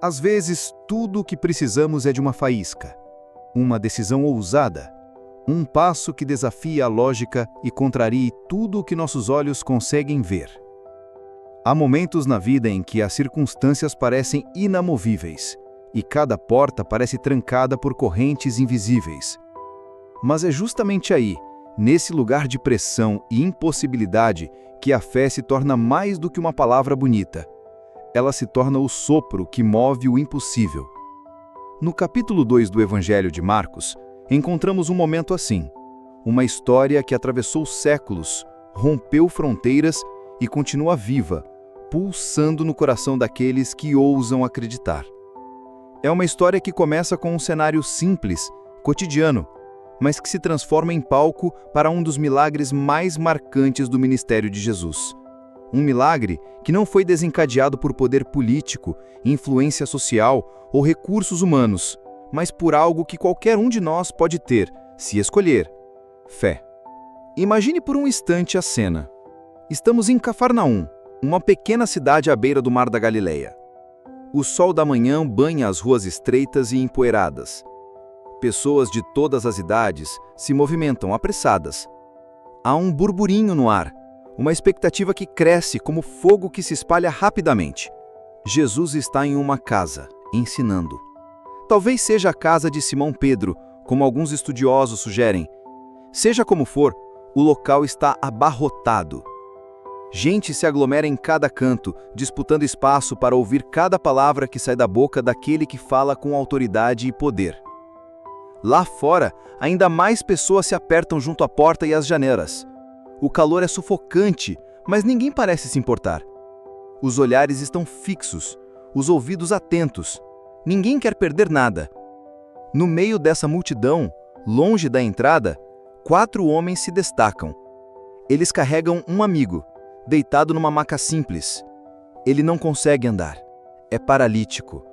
Às vezes, tudo o que precisamos é de uma faísca, uma decisão ousada, um passo que desafie a lógica e contrarie tudo o que nossos olhos conseguem ver. Há momentos na vida em que as circunstâncias parecem inamovíveis e cada porta parece trancada por correntes invisíveis. Mas é justamente aí, nesse lugar de pressão e impossibilidade, que a fé se torna mais do que uma palavra bonita. Ela se torna o sopro que move o impossível. No capítulo 2 do Evangelho de Marcos, encontramos um momento assim, uma história que atravessou séculos, rompeu fronteiras e continua viva, pulsando no coração daqueles que ousam acreditar. É uma história que começa com um cenário simples, cotidiano, mas que se transforma em palco para um dos milagres mais marcantes do ministério de Jesus. Um milagre que não foi desencadeado por poder político, influência social ou recursos humanos, mas por algo que qualquer um de nós pode ter, se escolher: fé. Imagine por um instante a cena. Estamos em Cafarnaum, uma pequena cidade à beira do Mar da Galileia. O sol da manhã banha as ruas estreitas e empoeiradas. Pessoas de todas as idades se movimentam apressadas. Há um burburinho no ar, uma expectativa que cresce como fogo que se espalha rapidamente. Jesus está em uma casa, ensinando. Talvez seja a casa de Simão Pedro, como alguns estudiosos sugerem. Seja como for, o local está abarrotado. Gente se aglomera em cada canto, disputando espaço para ouvir cada palavra que sai da boca daquele que fala com autoridade e poder. Lá fora, ainda mais pessoas se apertam junto à porta e às janelas. O calor é sufocante, mas ninguém parece se importar. Os olhares estão fixos, os ouvidos atentos. Ninguém quer perder nada. No meio dessa multidão, longe da entrada, 4 homens se destacam. Eles carregam um amigo, deitado numa maca simples. Ele não consegue andar. É paralítico.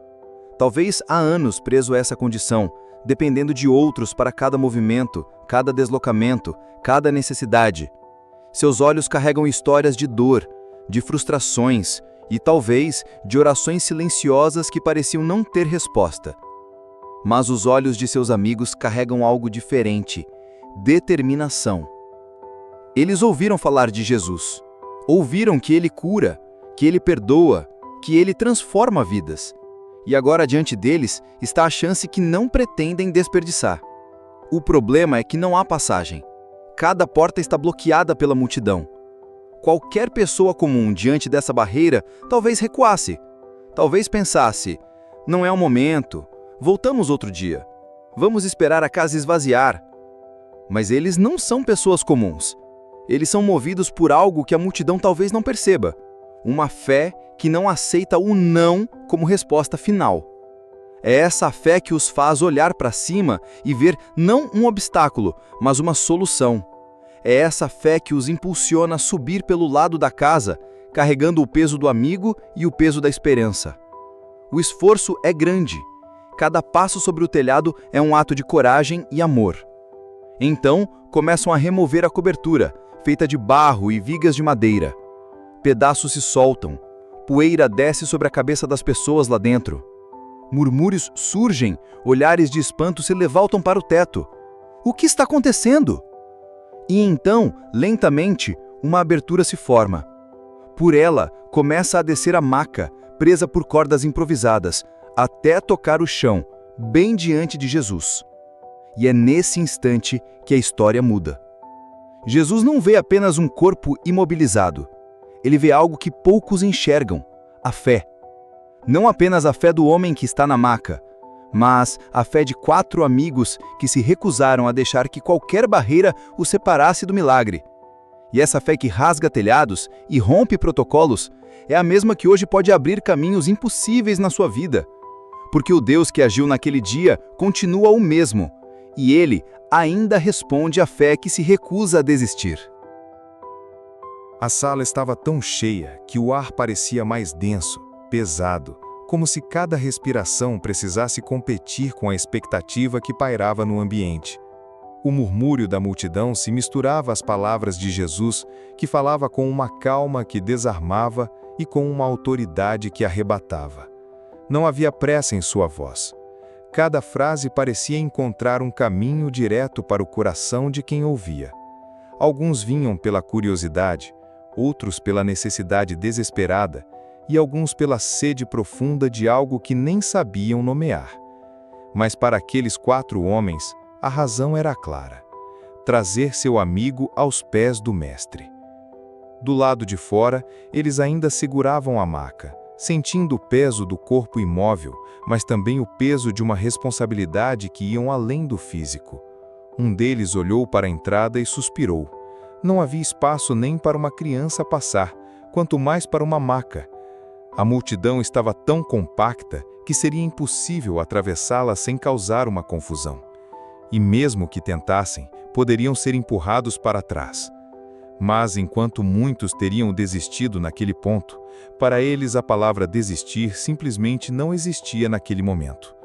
Talvez há anos preso a essa condição, dependendo de outros para cada movimento, cada deslocamento, cada necessidade. Seus olhos carregam histórias de dor, de frustrações e talvez de orações silenciosas que pareciam não ter resposta. Mas os olhos de seus amigos carregam algo diferente: determinação. Eles ouviram falar de Jesus. Ouviram que ele cura, que ele perdoa, que ele transforma vidas. E agora diante deles está a chance que não pretendem desperdiçar. O problema é que não há passagem. Cada porta está bloqueada pela multidão. Qualquer pessoa comum diante dessa barreira talvez recuasse. Talvez pensasse: não é o momento, voltamos outro dia. Vamos esperar a casa esvaziar. Mas eles não são pessoas comuns. Eles são movidos por algo que a multidão talvez não perceba. Uma fé que não aceita o não como resposta final. É essa fé que os faz olhar para cima e ver não um obstáculo, mas uma solução. É essa fé que os impulsiona a subir pelo lado da casa, carregando o peso do amigo e o peso da esperança. O esforço é grande. Cada passo sobre o telhado é um ato de coragem e amor. Então, começam a remover a cobertura, feita de barro e vigas de madeira. Pedaços se soltam. Poeira desce sobre a cabeça das pessoas lá dentro. Murmúrios surgem, olhares de espanto se levantam para o teto. O que está acontecendo? E então, lentamente, uma abertura se forma. Por ela, começa a descer a maca, presa por cordas improvisadas, até tocar o chão, bem diante de Jesus. E é nesse instante que a história muda. Jesus não vê apenas um corpo imobilizado. Ele vê algo que poucos enxergam: a fé. Não apenas a fé do homem que está na maca, mas a fé de 4 amigos que se recusaram a deixar que qualquer barreira os separasse do milagre. E essa fé que rasga telhados e rompe protocolos é a mesma que hoje pode abrir caminhos impossíveis na sua vida. Porque o Deus que agiu naquele dia continua o mesmo, e Ele ainda responde à fé que se recusa a desistir. A sala estava tão cheia que o ar parecia mais denso, pesado, como se cada respiração precisasse competir com a expectativa que pairava no ambiente. O murmúrio da multidão se misturava às palavras de Jesus, que falava com uma calma que desarmava e com uma autoridade que arrebatava. Não havia pressa em sua voz. Cada frase parecia encontrar um caminho direto para o coração de quem ouvia. Alguns vinham pela curiosidade, outros pela necessidade desesperada e alguns pela sede profunda de algo que nem sabiam nomear. Mas para aqueles 4 homens, a razão era clara: trazer seu amigo aos pés do Mestre. Do lado de fora, eles ainda seguravam a maca, sentindo o peso do corpo imóvel, mas também o peso de uma responsabilidade que iam além do físico. Um deles olhou para a entrada e suspirou. Não havia espaço nem para uma criança passar, quanto mais para uma maca. A multidão estava tão compacta que seria impossível atravessá-la sem causar uma confusão. E mesmo que tentassem, poderiam ser empurrados para trás. Mas enquanto muitos teriam desistido naquele ponto, para eles a palavra desistir simplesmente não existia naquele momento.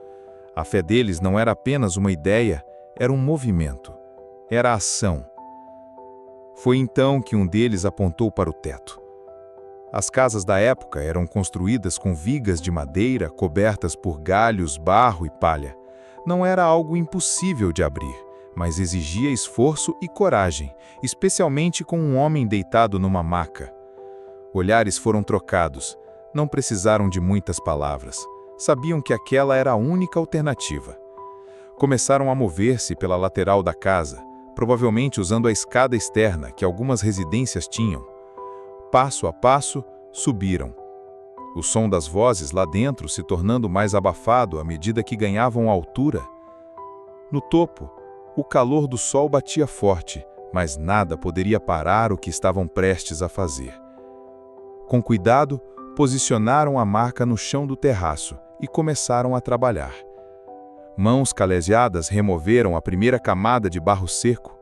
A fé deles não era apenas uma ideia, era um movimento. Era ação. Foi então que um deles apontou para o teto. As casas da época eram construídas com vigas de madeira cobertas por galhos, barro e palha. Não era algo impossível de abrir, mas exigia esforço e coragem, especialmente com um homem deitado numa maca. Olhares foram trocados, não precisaram de muitas palavras. Sabiam que aquela era a única alternativa. Começaram a mover-se pela lateral da casa, provavelmente usando a escada externa que algumas residências tinham. Passo a passo, subiram. O som das vozes lá dentro se tornando mais abafado à medida que ganhavam altura. No topo, o calor do sol batia forte, mas nada poderia parar o que estavam prestes a fazer. Com cuidado, posicionaram a maca no chão do terraço e começaram a trabalhar. Mãos calejadas removeram a primeira camada de barro seco.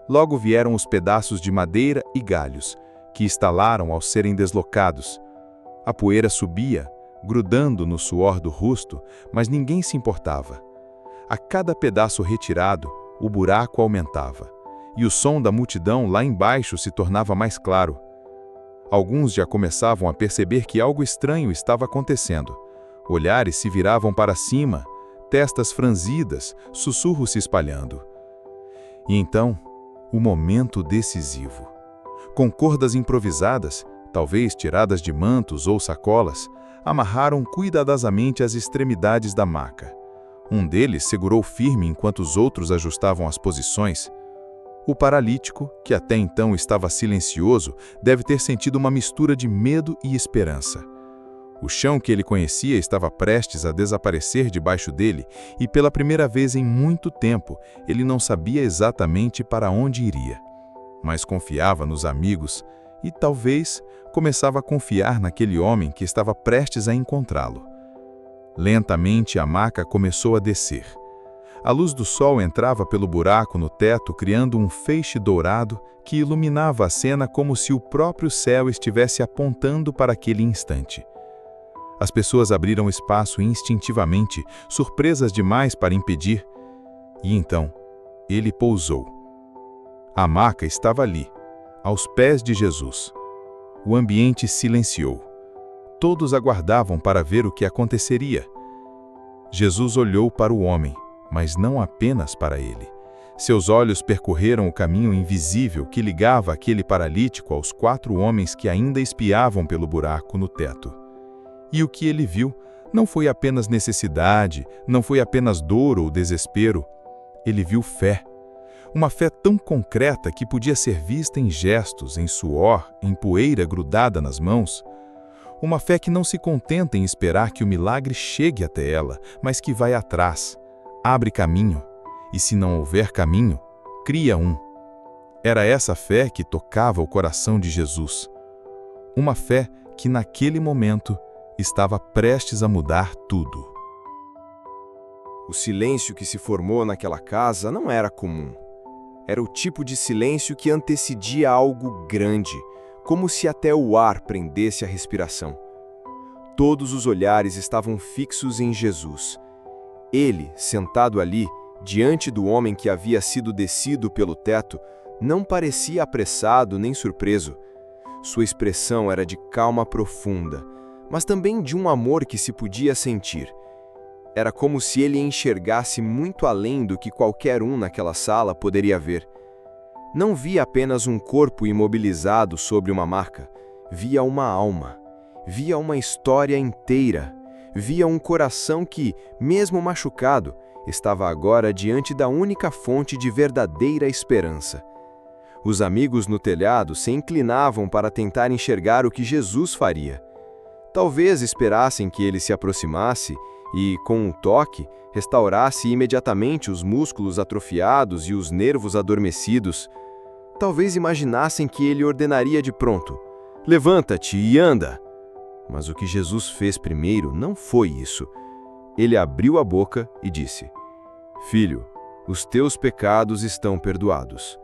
Logo vieram os pedaços de madeira e galhos, que estalaram ao serem deslocados. A poeira subia, grudando no suor do rosto, mas ninguém se importava. A cada pedaço retirado, o buraco aumentava, e o som da multidão lá embaixo se tornava mais claro. Alguns já começavam a perceber que algo estranho estava acontecendo. Olhares se viravam para cima, testas franzidas, sussurros se espalhando. E então, o momento decisivo. Com cordas improvisadas, talvez tiradas de mantos ou sacolas, amarraram cuidadosamente as extremidades da maca. Um deles segurou firme enquanto os outros ajustavam as posições. O paralítico, que até então estava silencioso, deve ter sentido uma mistura de medo e esperança. O chão que ele conhecia estava prestes a desaparecer debaixo dele e, pela primeira vez em muito tempo, ele não sabia exatamente para onde iria. Mas confiava nos amigos e, talvez, começava a confiar naquele homem que estava prestes a encontrá-lo. Lentamente a maca começou a descer. A luz do sol entrava pelo buraco no teto, criando um feixe dourado que iluminava a cena como se o próprio céu estivesse apontando para aquele instante. As pessoas abriram espaço instintivamente, surpresas demais para impedir. E então, ele pousou. A maca estava ali, aos pés de Jesus. O ambiente silenciou. Todos aguardavam para ver o que aconteceria. Jesus olhou para o homem, mas não apenas para ele. Seus olhos percorreram o caminho invisível que ligava aquele paralítico aos 4 homens que ainda espiavam pelo buraco no teto. E o que ele viu não foi apenas necessidade, não foi apenas dor ou desespero. Ele viu fé. Uma fé tão concreta que podia ser vista em gestos, em suor, em poeira grudada nas mãos. Uma fé que não se contenta em esperar que o milagre chegue até ela, mas que vai atrás, abre caminho, e se não houver caminho, cria um. Era essa fé que tocava o coração de Jesus. Uma fé que naquele momento estava prestes a mudar tudo. O silêncio que se formou naquela casa não era comum. Era o tipo de silêncio que antecedia algo grande, como se até o ar prendesse a respiração. Todos os olhares estavam fixos em Jesus. Ele, sentado ali, diante do homem que havia sido descido pelo teto, não parecia apressado nem surpreso. Sua expressão era de calma profunda, mas também de um amor que se podia sentir. Era como se ele enxergasse muito além do que qualquer um naquela sala poderia ver. Não via apenas um corpo imobilizado sobre uma maca, via uma alma, via uma história inteira, via um coração que, mesmo machucado, estava agora diante da única fonte de verdadeira esperança. Os amigos no telhado se inclinavam para tentar enxergar o que Jesus faria. Talvez esperassem que ele se aproximasse e, com um toque, restaurasse imediatamente os músculos atrofiados e os nervos adormecidos. Talvez imaginassem que ele ordenaria de pronto: levanta-te e anda. Mas o que Jesus fez primeiro não foi isso. Ele abriu a boca e disse: Filho, os teus pecados estão perdoados.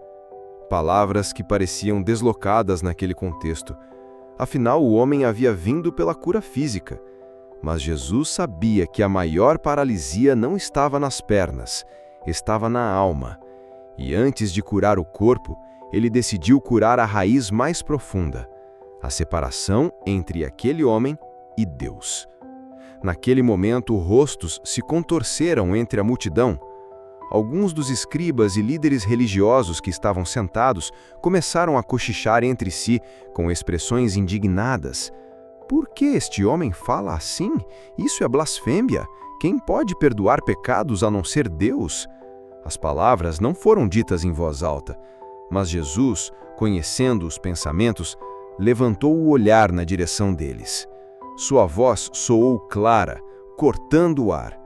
Palavras que pareciam deslocadas naquele contexto. Afinal, o homem havia vindo pela cura física. Mas Jesus sabia que a maior paralisia não estava nas pernas, estava na alma. E antes de curar o corpo, ele decidiu curar a raiz mais profunda, a separação entre aquele homem e Deus. Naquele momento, rostos se contorceram entre a multidão. Alguns dos escribas e líderes religiosos que estavam sentados começaram a cochichar entre si com expressões indignadas. Por que este homem fala assim? Isso é blasfêmia. Quem pode perdoar pecados a não ser Deus? As palavras não foram ditas em voz alta, mas Jesus, conhecendo os pensamentos, levantou o olhar na direção deles. Sua voz soou clara, cortando o ar.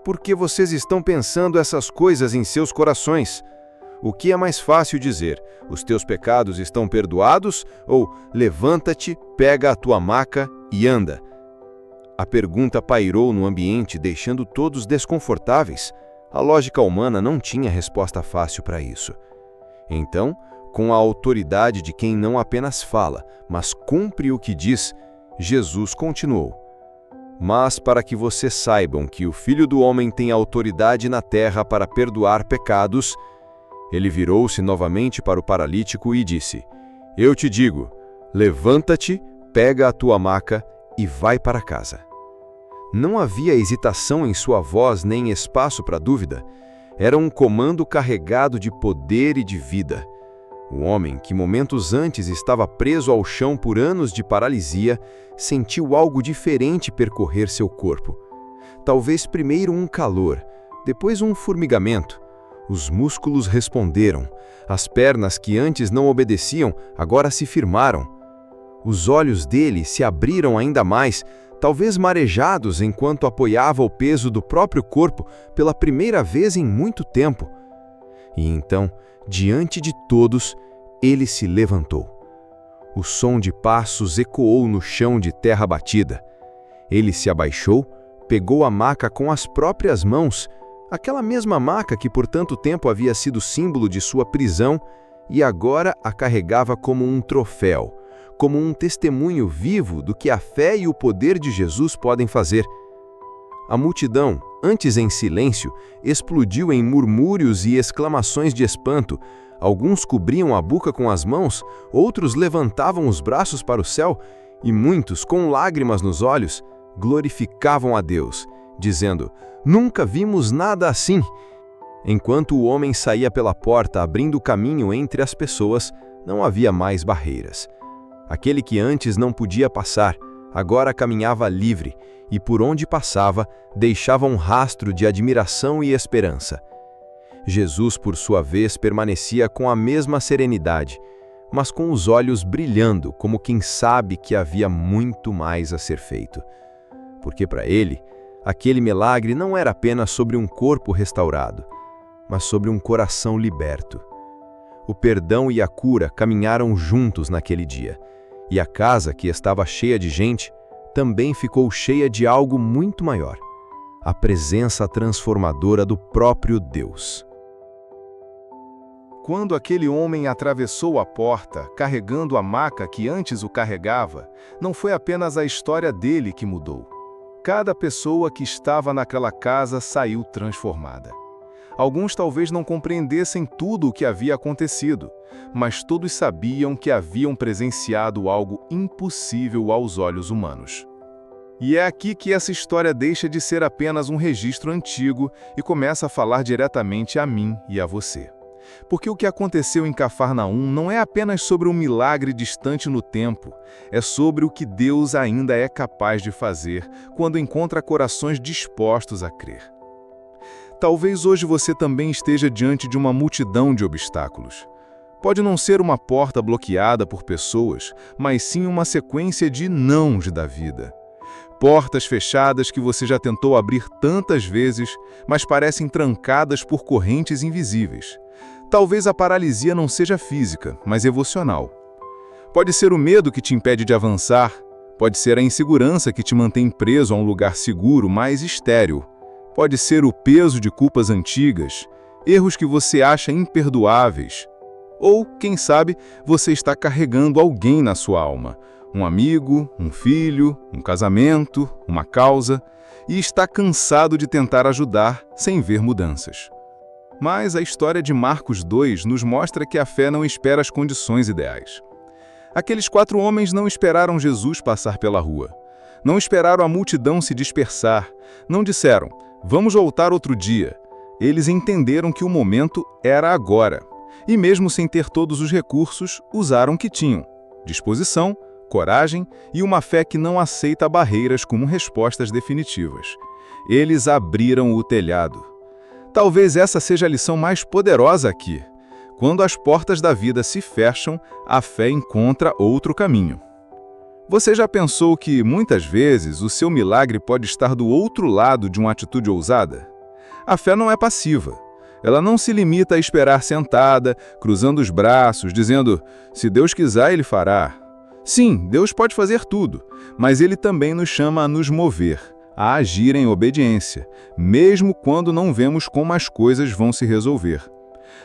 Por que vocês estão pensando essas coisas em seus corações? O que é mais fácil dizer: os teus pecados estão perdoados, ou levanta-te, pega a tua maca e anda? A pergunta pairou no ambiente, deixando todos desconfortáveis. A lógica humana não tinha resposta fácil para isso. Então, com a autoridade de quem não apenas fala, mas cumpre o que diz, Jesus continuou: Mas para que vocês saibam que o Filho do Homem tem autoridade na terra para perdoar pecados, ele virou-se novamente para o paralítico e disse: Eu te digo, levanta-te, pega a tua maca e vai para casa. Não havia hesitação em sua voz nem espaço para dúvida. Era um comando carregado de poder e de vida. O homem, que momentos antes estava preso ao chão por anos de paralisia, sentiu algo diferente percorrer seu corpo. Talvez primeiro um calor, depois um formigamento. Os músculos responderam. As pernas que antes não obedeciam, agora se firmaram. Os olhos dele se abriram ainda mais, talvez marejados enquanto apoiava o peso do próprio corpo pela primeira vez em muito tempo. E então, diante de todos, ele se levantou. O som de passos ecoou no chão de terra batida. Ele se abaixou, pegou a maca com as próprias mãos, aquela mesma maca que por tanto tempo havia sido símbolo de sua prisão, e agora a carregava como um troféu, como um testemunho vivo do que a fé e o poder de Jesus podem fazer. A multidão, antes em silêncio, explodiu em murmúrios e exclamações de espanto. Alguns cobriam a boca com as mãos, outros levantavam os braços para o céu, e muitos, com lágrimas nos olhos, glorificavam a Deus, dizendo: Nunca vimos nada assim. Enquanto o homem saía pela porta abrindo caminho entre as pessoas, não havia mais barreiras. Aquele que antes não podia passar, agora caminhava livre, e por onde passava, deixava um rastro de admiração e esperança. Jesus, por sua vez, permanecia com a mesma serenidade, mas com os olhos brilhando, como quem sabe que havia muito mais a ser feito. Porque para ele, aquele milagre não era apenas sobre um corpo restaurado, mas sobre um coração liberto. O perdão e a cura caminharam juntos naquele dia, e a casa, que estava cheia de gente, também ficou cheia de algo muito maior: a presença transformadora do próprio Deus. Quando aquele homem atravessou a porta, carregando a maca que antes o carregava, não foi apenas a história dele que mudou. Cada pessoa que estava naquela casa saiu transformada. Alguns talvez não compreendessem tudo o que havia acontecido, mas todos sabiam que haviam presenciado algo impossível aos olhos humanos. E é aqui que essa história deixa de ser apenas um registro antigo e começa a falar diretamente a mim e a você. Porque o que aconteceu em Cafarnaum não é apenas sobre um milagre distante no tempo, é sobre o que Deus ainda é capaz de fazer quando encontra corações dispostos a crer. Talvez hoje você também esteja diante de uma multidão de obstáculos. Pode não ser uma porta bloqueada por pessoas, mas sim uma sequência de nãos da vida. Portas fechadas que você já tentou abrir tantas vezes, mas parecem trancadas por correntes invisíveis. Talvez a paralisia não seja física, mas emocional. Pode ser o medo que te impede de avançar, pode ser a insegurança que te mantém preso a um lugar seguro, mas estéril. Pode ser o peso de culpas antigas, erros que você acha imperdoáveis. Ou, quem sabe, você está carregando alguém na sua alma, um amigo, um filho, um casamento, uma causa, e está cansado de tentar ajudar sem ver mudanças. Mas a história de Marcos 2 nos mostra que a fé não espera as condições ideais. Aqueles 4 homens não esperaram Jesus passar pela rua. Não esperaram a multidão se dispersar. Não disseram, vamos voltar outro dia. Eles entenderam que o momento era agora. E mesmo sem ter todos os recursos, usaram o que tinham: disposição, coragem e uma fé que não aceita barreiras como respostas definitivas. Eles abriram o telhado. Talvez essa seja a lição mais poderosa aqui. Quando as portas da vida se fecham, a fé encontra outro caminho. Você já pensou que, muitas vezes, o seu milagre pode estar do outro lado de uma atitude ousada? A fé não é passiva. Ela não se limita a esperar sentada, cruzando os braços, dizendo, se Deus quiser, Ele fará. Sim, Deus pode fazer tudo, mas Ele também nos chama a nos mover, a agir em obediência, mesmo quando não vemos como as coisas vão se resolver.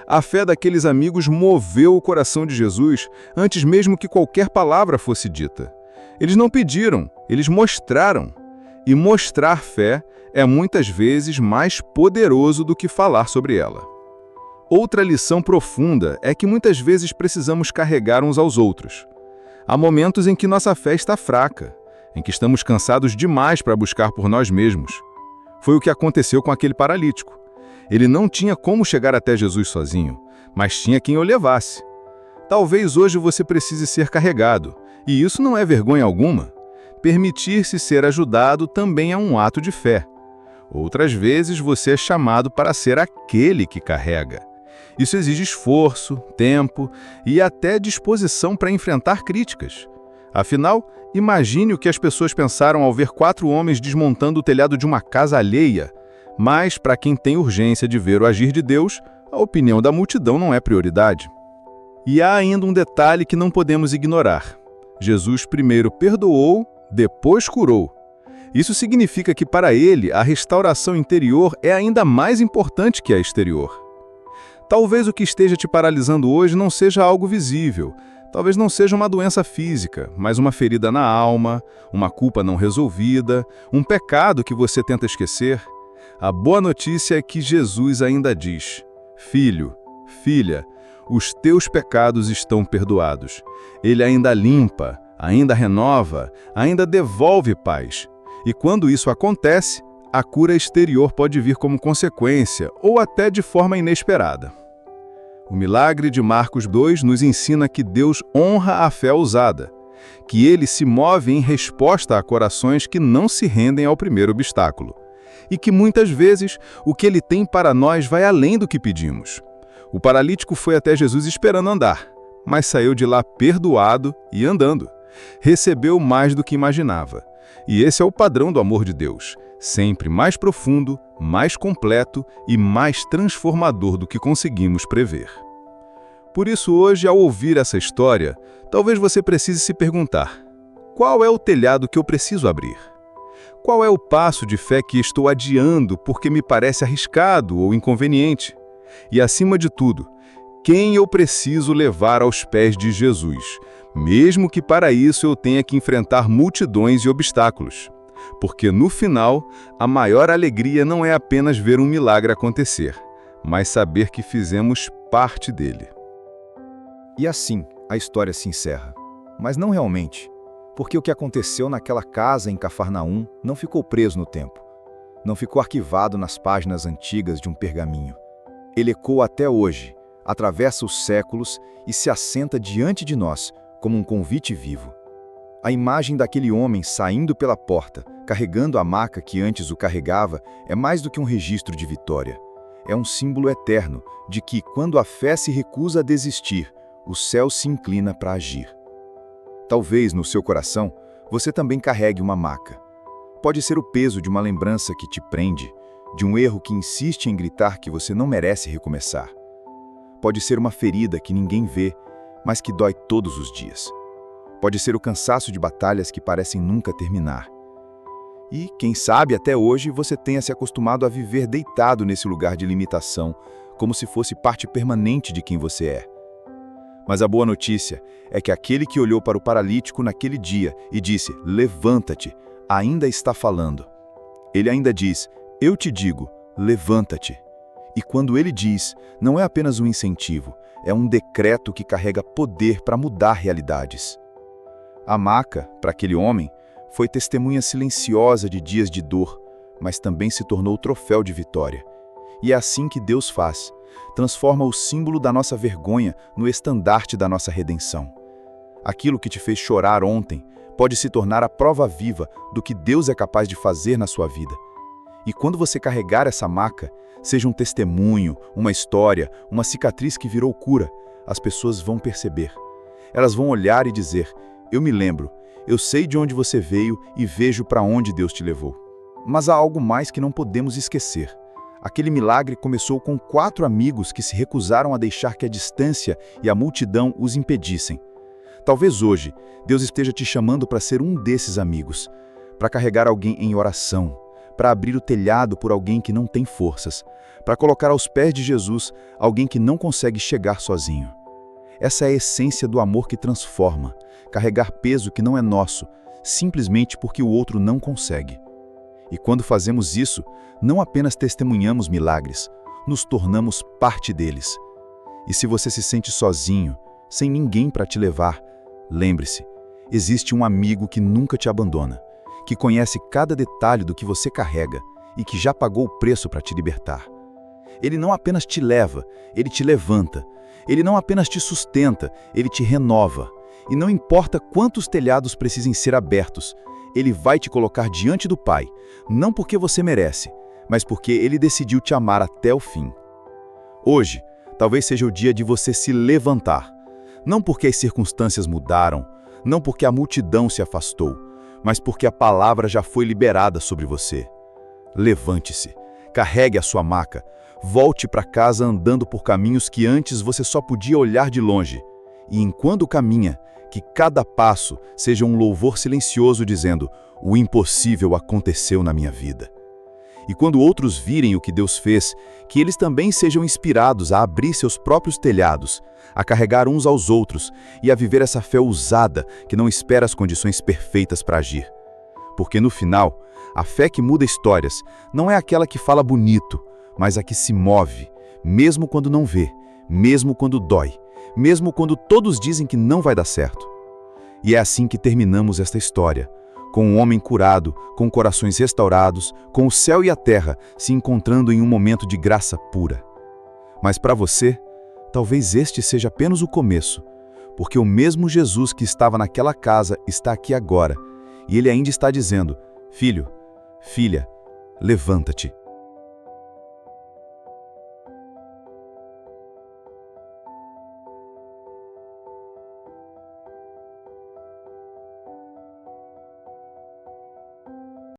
A fé daqueles amigos moveu o coração de Jesus antes mesmo que qualquer palavra fosse dita. Eles não pediram, eles mostraram. E mostrar fé é muitas vezes mais poderoso do que falar sobre ela. Outra lição profunda é que muitas vezes precisamos carregar uns aos outros. Há momentos em que nossa fé está fraca, em que estamos cansados demais para buscar por nós mesmos. Foi o que aconteceu com aquele paralítico. Ele não tinha como chegar até Jesus sozinho, mas tinha quem o levasse. Talvez hoje você precise ser carregado, e isso não é vergonha alguma. Permitir-se ser ajudado também é um ato de fé. Outras vezes você é chamado para ser aquele que carrega. Isso exige esforço, tempo e até disposição para enfrentar críticas. Afinal, imagine o que as pessoas pensaram ao ver 4 homens desmontando o telhado de uma casa alheia. Mas, para quem tem urgência de ver o agir de Deus, a opinião da multidão não é prioridade. E há ainda um detalhe que não podemos ignorar. Jesus primeiro perdoou, depois curou. Isso significa que, para ele, a restauração interior é ainda mais importante que a exterior. Talvez o que esteja te paralisando hoje não seja algo visível. Talvez não seja uma doença física, mas uma ferida na alma, uma culpa não resolvida, um pecado que você tenta esquecer. A boa notícia é que Jesus ainda diz, filho, filha, os teus pecados estão perdoados. Ele ainda limpa, ainda renova, ainda devolve paz. E quando isso acontece, a cura exterior pode vir como consequência ou até de forma inesperada. O milagre de Marcos 2 nos ensina que Deus honra a fé ousada, que Ele se move em resposta a corações que não se rendem ao primeiro obstáculo, e que muitas vezes o que Ele tem para nós vai além do que pedimos. O paralítico foi até Jesus esperando andar, mas saiu de lá perdoado e andando. Recebeu mais do que imaginava. E esse é o padrão do amor de Deus, sempre mais profundo, mais completo e mais transformador do que conseguimos prever. Por isso, hoje, ao ouvir essa história, talvez você precise se perguntar: qual é o telhado que eu preciso abrir? Qual é o passo de fé que estou adiando porque me parece arriscado ou inconveniente? E, acima de tudo, quem eu preciso levar aos pés de Jesus, mesmo que para isso eu tenha que enfrentar multidões e obstáculos? Porque, no final, a maior alegria não é apenas ver um milagre acontecer, mas saber que fizemos parte dele. E assim, a história se encerra. Mas não realmente. Porque o que aconteceu naquela casa em Cafarnaum não ficou preso no tempo. Não ficou arquivado nas páginas antigas de um pergaminho. Ele ecoa até hoje, atravessa os séculos e se assenta diante de nós como um convite vivo. A imagem daquele homem saindo pela porta, carregando a maca que antes o carregava, é mais do que um registro de vitória. É um símbolo eterno de que, quando a fé se recusa a desistir, o céu se inclina para agir. Talvez no seu coração você também carregue uma maca. Pode ser o peso de uma lembrança que te prende, de um erro que insiste em gritar que você não merece recomeçar. Pode ser uma ferida que ninguém vê, mas que dói todos os dias. Pode ser o cansaço de batalhas que parecem nunca terminar. E, quem sabe, até hoje você tenha se acostumado a viver deitado nesse lugar de limitação, como se fosse parte permanente de quem você é. Mas a boa notícia é que aquele que olhou para o paralítico naquele dia e disse, levanta-te, ainda está falando. Ele ainda diz, eu te digo, levanta-te. E quando ele diz, não é apenas um incentivo, é um decreto que carrega poder para mudar realidades. A maca, para aquele homem, foi testemunha silenciosa de dias de dor, mas também se tornou troféu de vitória. E é assim que Deus faz. Transforma o símbolo da nossa vergonha no estandarte da nossa redenção. Aquilo que te fez chorar ontem pode se tornar a prova viva do que Deus é capaz de fazer na sua vida. E quando você carregar essa maca, seja um testemunho, uma história, uma cicatriz que virou cura, as pessoas vão perceber. Elas vão olhar e dizer, eu me lembro, eu sei de onde você veio e vejo para onde Deus te levou. Mas há algo mais que não podemos esquecer. Aquele milagre começou com 4 amigos que se recusaram a deixar que a distância e a multidão os impedissem. Talvez hoje, Deus esteja te chamando para ser um desses amigos, para carregar alguém em oração, para abrir o telhado por alguém que não tem forças, para colocar aos pés de Jesus alguém que não consegue chegar sozinho. Essa é a essência do amor que transforma, carregar peso que não é nosso, simplesmente porque o outro não consegue. E quando fazemos isso, não apenas testemunhamos milagres, nos tornamos parte deles. E se você se sente sozinho, sem ninguém para te levar, lembre-se, existe um amigo que nunca te abandona, que conhece cada detalhe do que você carrega e que já pagou o preço para te libertar. Ele não apenas te leva, ele te levanta. Ele não apenas te sustenta, ele te renova. E não importa quantos telhados precisem ser abertos, ele vai te colocar diante do Pai, não porque você merece, mas porque ele decidiu te amar até o fim. Hoje, talvez seja o dia de você se levantar, não porque as circunstâncias mudaram, não porque a multidão se afastou, mas porque a palavra já foi liberada sobre você. Levante-se, carregue a sua maca, volte para casa andando por caminhos que antes você só podia olhar de longe. E enquanto caminha, que cada passo seja um louvor silencioso dizendo, o impossível aconteceu na minha vida. E quando outros virem o que Deus fez, que eles também sejam inspirados a abrir seus próprios telhados, a carregar uns aos outros e a viver essa fé ousada que não espera as condições perfeitas para agir. Porque no final, a fé que muda histórias não é aquela que fala bonito, mas a que se move, mesmo quando não vê, mesmo quando dói, mesmo quando todos dizem que não vai dar certo. E é assim que terminamos esta história, com um homem curado, com corações restaurados, com o céu e a terra se encontrando em um momento de graça pura. Mas para você, talvez este seja apenas o começo, porque o mesmo Jesus que estava naquela casa está aqui agora, e ele ainda está dizendo, filho, filha, levanta-te.